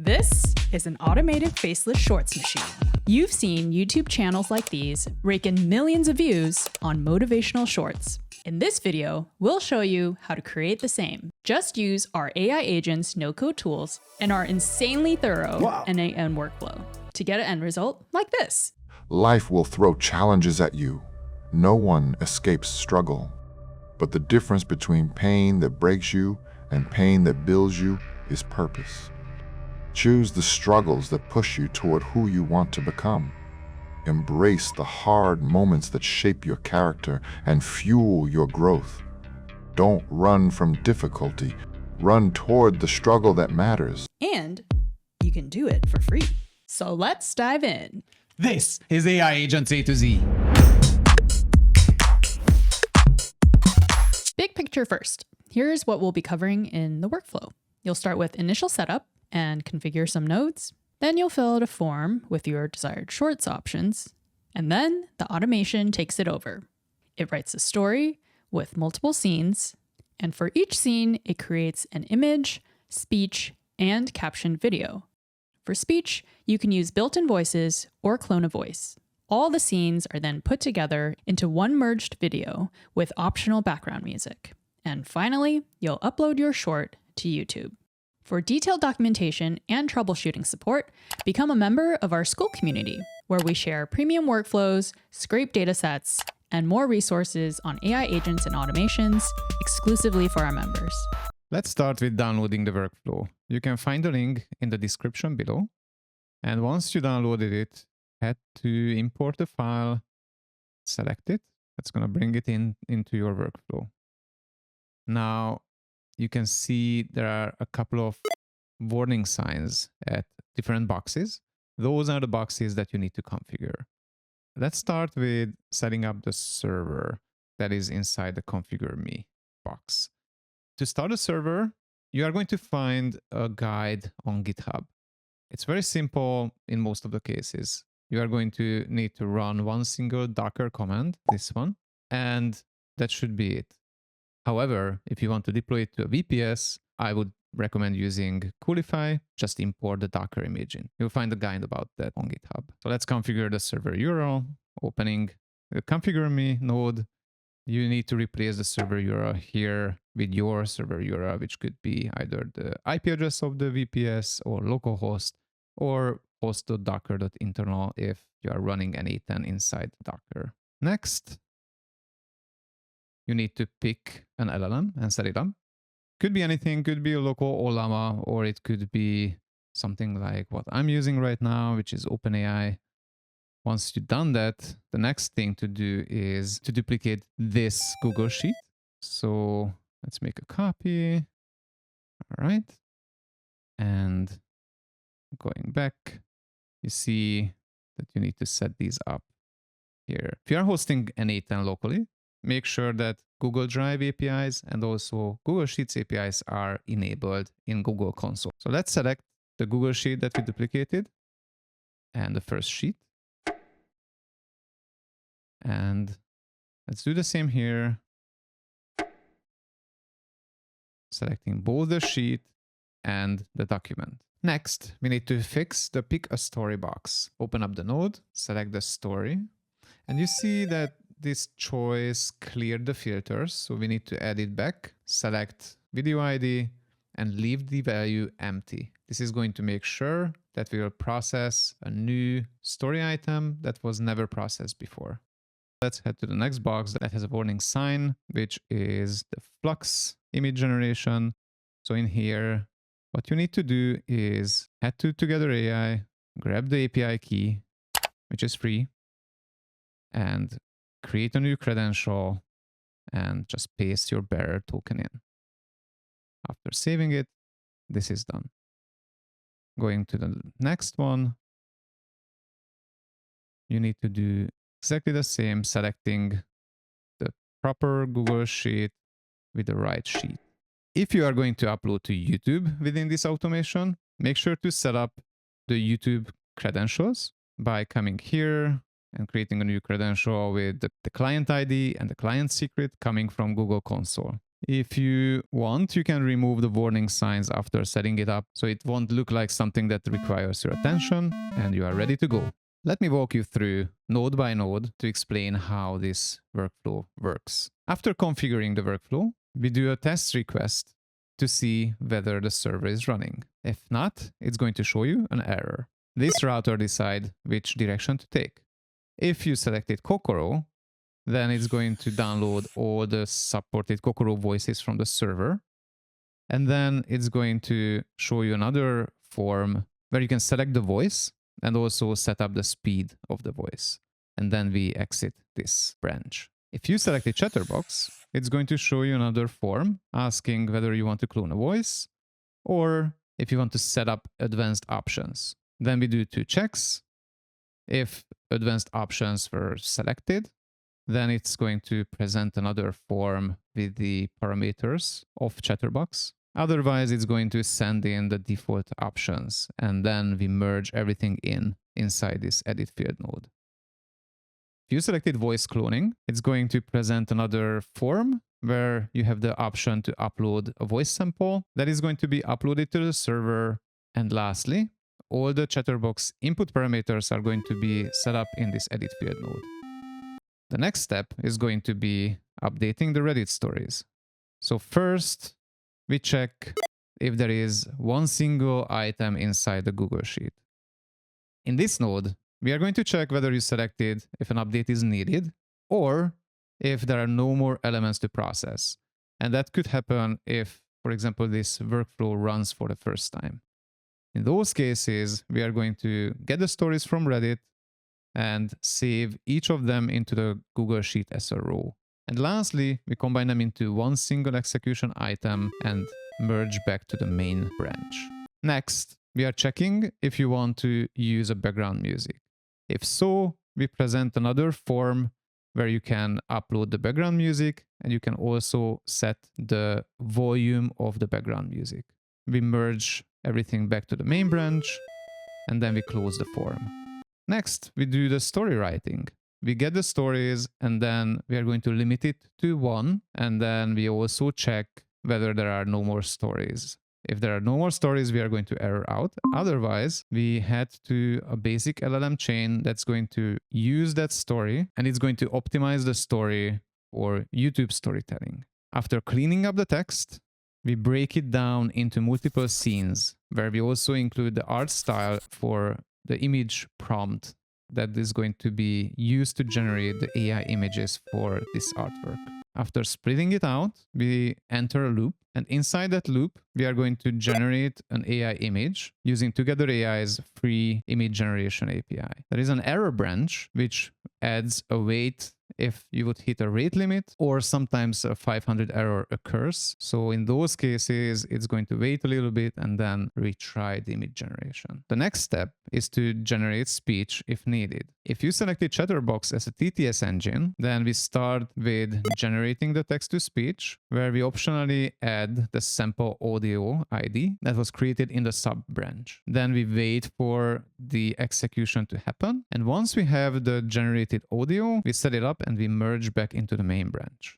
This is an automated faceless shorts machine. You've seen YouTube channels like these rake in millions of views on motivational shorts. In this video, we'll show you how to create the same. Just use our AI agent's no-code tools and our insanely thorough n8n workflow to get an end result like this. Life will throw challenges at you. No one escapes struggle. But the difference between pain that breaks you and pain that builds you is purpose. Choose the struggles that push you toward who you want to become. Embrace the hard moments that shape your character and fuel your growth. Don't run from difficulty. Run toward the struggle that matters. And you can do it for free. So let's dive in. This is AI Agents A to Z. Big picture first. Here's what we'll be covering in the workflow. You'll start with initial setup and configure some nodes. Then you'll fill out a form with your desired shorts options. And then the automation takes it over. It writes a story with multiple scenes. And for each scene, it creates an image, speech, and captioned video. For speech, you can use built-in voices or clone a voice. All the scenes are then put together into one merged video with optional background music. And finally, you'll upload your short to YouTube. For detailed documentation and troubleshooting support, become a member of our school community, where we share premium workflows, scrape datasets, and more resources on AI agents and automations exclusively for our members. Let's start with downloading the workflow. You can find the link in the description below. And once you downloaded it, head to import the file, select it. That's going to bring it into your workflow. Now, you can see there are a couple of warning signs at different boxes. Those are the boxes that you need to configure. Let's start with setting up the server that is inside the Configure Me box. To start a server, you are going to find a guide on GitHub. It's very simple in most of the cases. You are going to need to run one single Docker command, this one, and that should be it. However, if you want to deploy it to a VPS, I would recommend using Coolify. Just import the Docker image in. You'll find a guide about that on GitHub. So let's configure the server URL, opening the Configure Me node. You need to replace the server URL here with your server URL, which could be either the IP address of the VPS or localhost or host.docker.internal if you are running n8n inside Docker. Next, you need to pick an LLM and set it up. Could be anything, could be a local Llama, or it could be something like what I'm using right now, which is OpenAI. Once you've done that, the next thing to do is to duplicate this Google Sheet. So let's make a copy. All right. And going back, you see that you need to set these up here. If you are hosting n8n locally, make sure that Google Drive APIs and also Google Sheets APIs are enabled in Google Console. So let's select the Google Sheet that we duplicated and the first sheet. And let's do the same here. Selecting both the sheet and the document. Next, we need to fix the pick a story box. Open up the node, select the story, and you see that this choice cleared the filters. So we need to add it back, select video ID, and leave the value empty. This is going to make sure that we will process a new story item that was never processed before. Let's head to the next box that has a warning sign, which is the Flux image generation. So in here, what you need to do is head to Together AI, grab the API key, which is free, and create a new credential and just paste your bearer token in. After saving it, this is done. Going to the next one, you need to do exactly the same, selecting the proper Google Sheet with the right sheet. If you are going to upload to YouTube within this automation, make sure to set up the YouTube credentials by coming here and creating a new credential with the client ID and the client secret coming from Google Console. If you want, you can remove the warning signs after setting it up so it won't look like something that requires your attention, and you are ready to go. Let me walk you through node by node to explain how this workflow works. After configuring the workflow, we do a test request to see whether the server is running. If not, it's going to show you an error. This router decides which direction to take. If you selected Kokoro, then it's going to download all the supported Kokoro voices from the server. And then it's going to show you another form where you can select the voice and also set up the speed of the voice. And then we exit this branch. If you select a Chatterbox, it's going to show you another form asking whether you want to clone a voice or if you want to set up advanced options. Then we do 2 checks. If advanced options were selected, then it's going to present another form with the parameters of Chatterbox. Otherwise, it's going to send in the default options, and then we merge everything inside this edit field node. If you selected voice cloning, it's going to present another form where you have the option to upload a voice sample that is going to be uploaded to the server. And lastly, all the Chatterbox input parameters are going to be set up in this edit field node. The next step is going to be updating the Reddit stories. So first, we check if there is one single item inside the Google Sheet. In this node, we are going to check whether you selected if an update is needed or if there are no more elements to process. And that could happen if, for example, this workflow runs for the first time. In those cases, we are going to get the stories from Reddit and save each of them into the Google Sheet as a row. And lastly, we combine them into one single execution item and merge back to the main branch. Next, we are checking if you want to use a background music. If so, we present another form where you can upload the background music and you can also set the volume of the background music. We merge everything back to the main branch and then we close the form. Next, we do the story writing. We get the stories and then we are going to limit it to 1. And then we also check whether there are no more stories. If there are no more stories, we are going to error out. Otherwise, we head to a basic LLM chain that's going to use that story and it's going to optimize the story for YouTube storytelling. After cleaning up the text, we break it down into multiple scenes where we also include the art style for the image prompt that is going to be used to generate the AI images for this artwork. After splitting it out, we enter a loop, and inside that loop, we are going to generate an AI image using Together AI's free image generation API. There is an error branch which adds a wait if you would hit a rate limit, or sometimes a 500 error occurs. So in those cases, it's going to wait a little bit and then retry the image generation. The next step is to generate speech if needed. If you selected Chatterbox as a TTS engine, then we start with generating the text to speech, where we optionally add the sample audio ID that was created in the sub branch. Then we wait for the execution to happen. And once we have the generated audio, we set it up and we merge back into the main branch.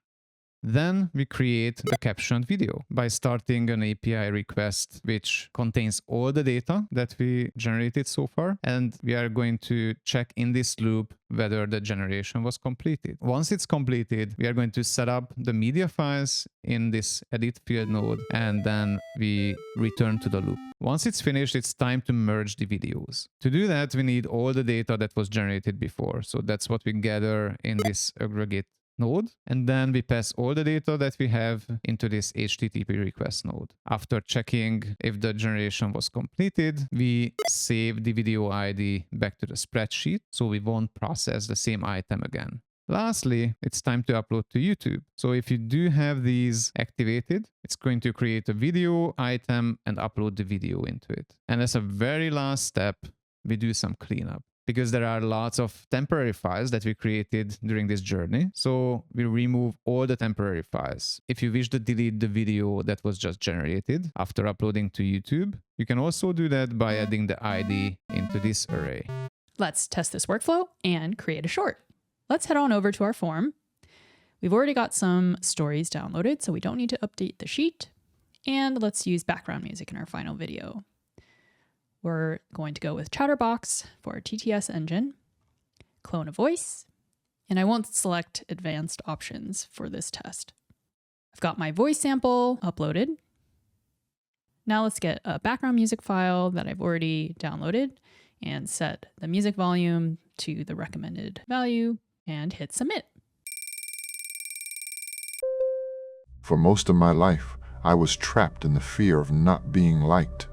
Then we create the captioned video by starting an API request which contains all the data that we generated so far, and we are going to check in this loop whether the generation was completed. Once it's completed, we are going to set up the media files in this edit field node, and then we return to the loop. Once it's finished, it's time to merge the videos. To do that, we need all the data that was generated before. So that's what we gather in this aggregate node, and then we pass all the data that we have into this HTTP request node. After checking if the generation was completed, we save the video ID back to the spreadsheet, so we won't process the same item again. Lastly, it's time to upload to YouTube. So if you do have these activated, it's going to create a video item and upload the video into it. And as a very last step, we do some cleanup, because there are lots of temporary files that we created during this journey. So we remove all the temporary files. If you wish to delete the video that was just generated after uploading to YouTube, you can also do that by adding the ID into this array. Let's test this workflow and create a short. Let's head on over to our form. We've already got some stories downloaded, so we don't need to update the sheet. And let's use background music in our final video. We're going to go with Chatterbox for TTS engine, clone a voice, and I won't select advanced options for this test. I've got my voice sample uploaded. Now let's get a background music file that I've already downloaded and set the music volume to the recommended value and hit submit. For most of my life, I was trapped in the fear of not being liked.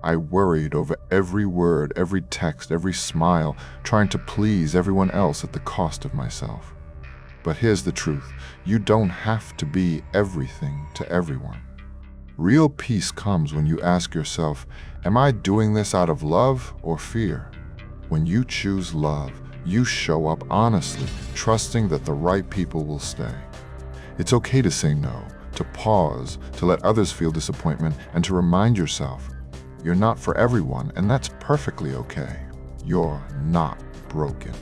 I worried over every word, every text, every smile, trying to please everyone else at the cost of myself. But here's the truth. You don't have to be everything to everyone. Real peace comes when you ask yourself, am I doing this out of love or fear? When you choose love, you show up honestly, trusting that the right people will stay. It's okay to say no, to pause, to let others feel disappointment, and to remind yourself, you're not for everyone, and that's perfectly okay. You're not broken.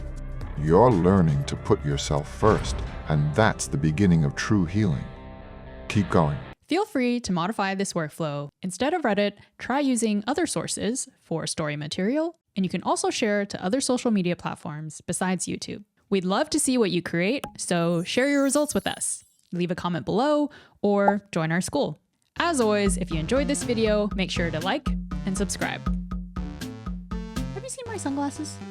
You're learning to put yourself first, and that's the beginning of true healing. Keep going. Feel free to modify this workflow. Instead of Reddit, try using other sources for story material, and you can also share to other social media platforms besides YouTube. We'd love to see what you create, so share your results with us. Leave a comment below or join our school. As always, if you enjoyed this video, make sure to like and subscribe. Have you seen my sunglasses?